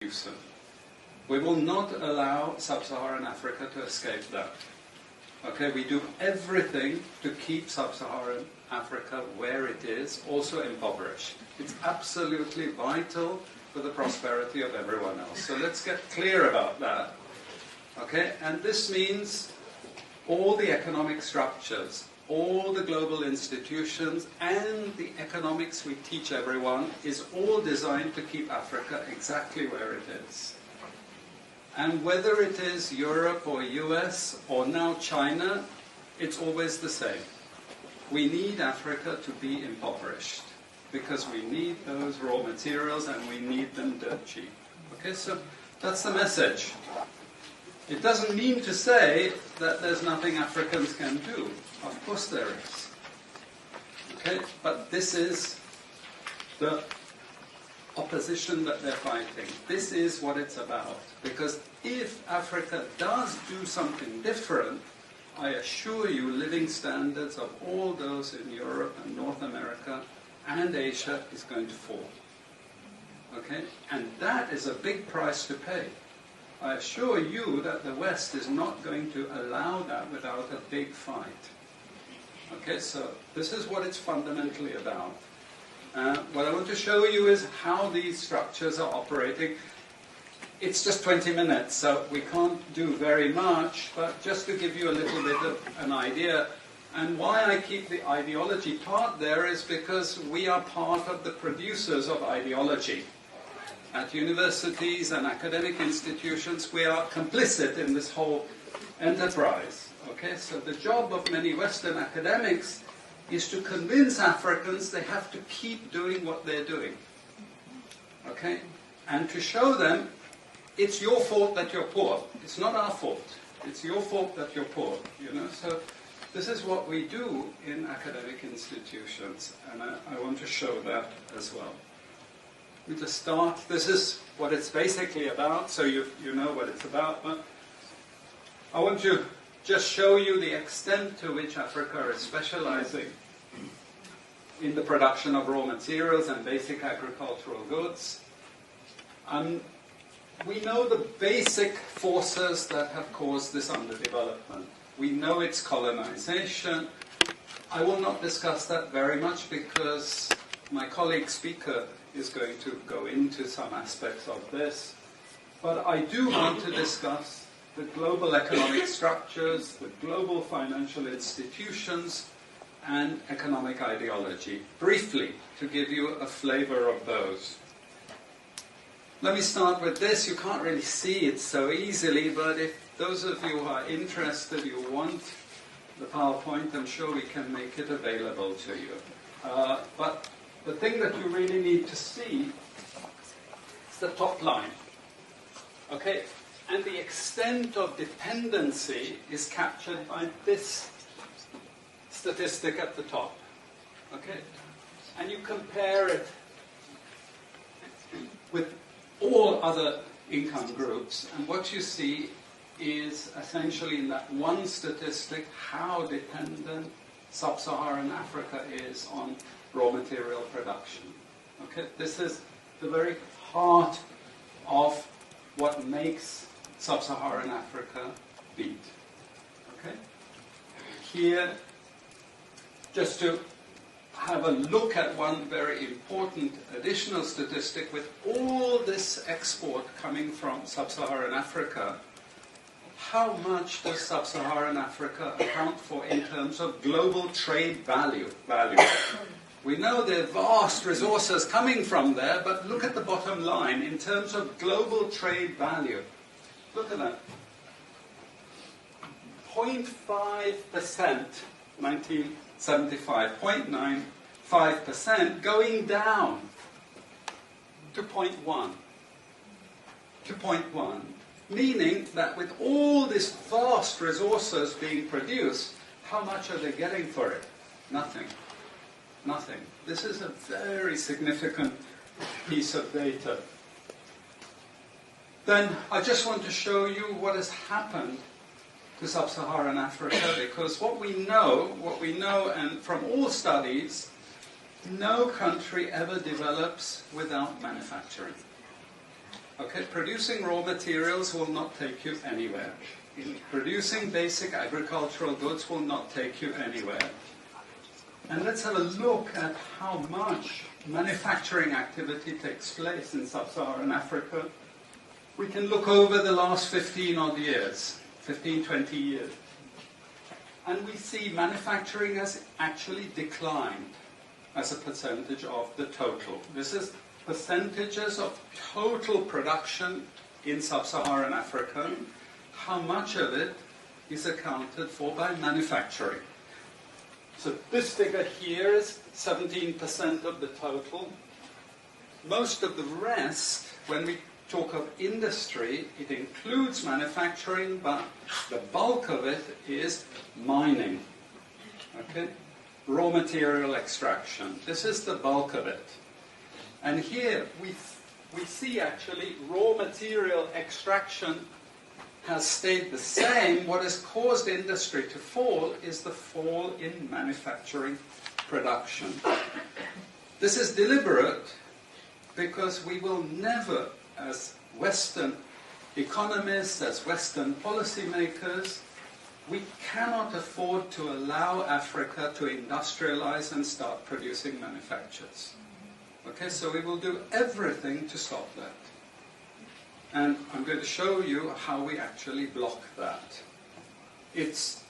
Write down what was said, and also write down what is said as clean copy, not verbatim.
soon. We will not allow sub-Saharan Africa to escape that. Okay, we do everything to keep sub-Saharan Africa where it is, also impoverished. It's absolutely vital for the prosperity of everyone else. So let's get clear about that. Okay, and this means all the economic structures, all the global institutions, and the economics we teach everyone is all designed to keep Africa exactly where it is. And whether it is Europe or US or now China, it's always the same. We need Africa to be impoverished because we need those raw materials and we need them dirt cheap. Okay, so that's the message. It doesn't mean to say that there's nothing Africans can do. Of course there is. Okay, but this is the opposition that they're fighting. This is what it's about. Because if Africa does do something different, I assure you living standards of all those in Europe and North America and Asia is going to fall. Okay? And that is a big price to pay. I assure you that the West is not going to allow that without a big fight. Okay, so this is what it's fundamentally about. What I want to show you is how these structures are operating. It's just 20 minutes, so we can't do very much, but just to give you a little bit of an idea. And why I keep the ideology part there is because we are part of the producers of ideology. At universities and academic institutions, we are complicit in this whole enterprise. Okay, so the job of many Western academics is to convince Africans they have to keep doing what they're doing. Okay, and to show them it's your fault that you're poor. It's not our fault. It's your fault that you're poor. You know, so this is what we do in academic institutions, and I want to show that as well. Let me just start. This is what it's basically about, so you know what it's about. But I want to just show you the extent to which Africa is specializing in the production of raw materials and basic agricultural goods. We know the basic forces that have caused this underdevelopment. We know it's colonization. I will not discuss that very much because my colleague speaker is going to go into some aspects of this. But I do want to discuss the global economic structures, the global financial institutions, and economic ideology, briefly, to give you a flavor of those. Let me start with this. You can't really see it so easily, but if those of you who are interested, you want the PowerPoint, I'm sure we can make it available to you. But the thing that you really need to see is the top line. Okay? And the extent of dependency is captured by this statistic at the top. Okay? And you compare it with all other income groups, and what you see is essentially in that one statistic how dependent sub-Saharan Africa is on raw material production. Okay? This is the very heart of what makes sub-Saharan Africa beat. Okay? Here, just to have a look at one very important additional statistic, with all this export coming from sub-Saharan Africa, how much does sub-Saharan Africa account for in terms of global trade value? We know there are vast resources coming from there, but look at the bottom line in terms of global trade value. Look at that. 0.5%, 1975, 0.95%, going down to 0.1. To 0.1. Meaning that with all these vast resources being produced, how much are they getting for it? Nothing. Nothing. This is a very significant piece of data. Then I just want to show you what has happened to sub-Saharan Africa, because what we know, and from all studies, no country ever develops without manufacturing. Okay, producing raw materials will not take you anywhere. Producing basic agricultural goods will not take you anywhere. And let's have a look at how much manufacturing activity takes place in sub-Saharan Africa. We can look over the last 15 odd years, 15, 20 years. And we see manufacturing has actually declined as a percentage of the total. This is percentages of total production in sub-Saharan Africa. How much of it is accounted for by manufacturing? So this figure here is 17% of the total. Most of the rest, when we talk of industry, it includes manufacturing, but the bulk of it is mining. Okay? Raw material extraction. This is the bulk of it. And here we see actually raw material extraction has stayed the same. What has caused industry to fall is the fall in manufacturing production. This is deliberate because we will never, as Western economists, as Western policymakers, we cannot afford to allow Africa to industrialize and start producing manufactures. Okay, so we will do everything to stop that. And I'm going to show you how we actually block that. It's